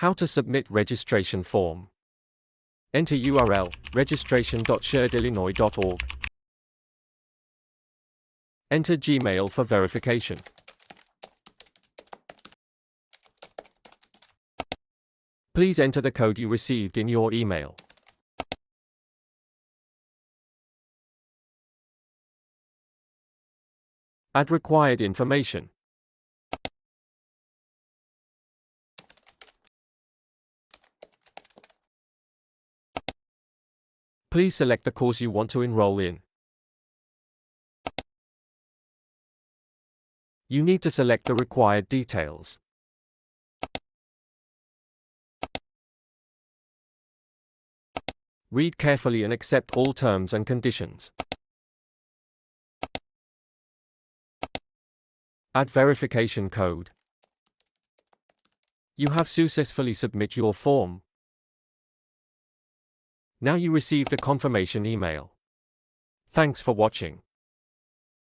How to submit registration form. Enter URL, registration.sherdillinois.org. Enter Gmail for verification. Please enter the code you received in your email. Add required information. Please select the course you want to enroll in. You need to select the required details. Read carefully and accept all terms and conditions. Add verification code. You have successfully submitted your form. Now you received a confirmation email. Thanks for watching.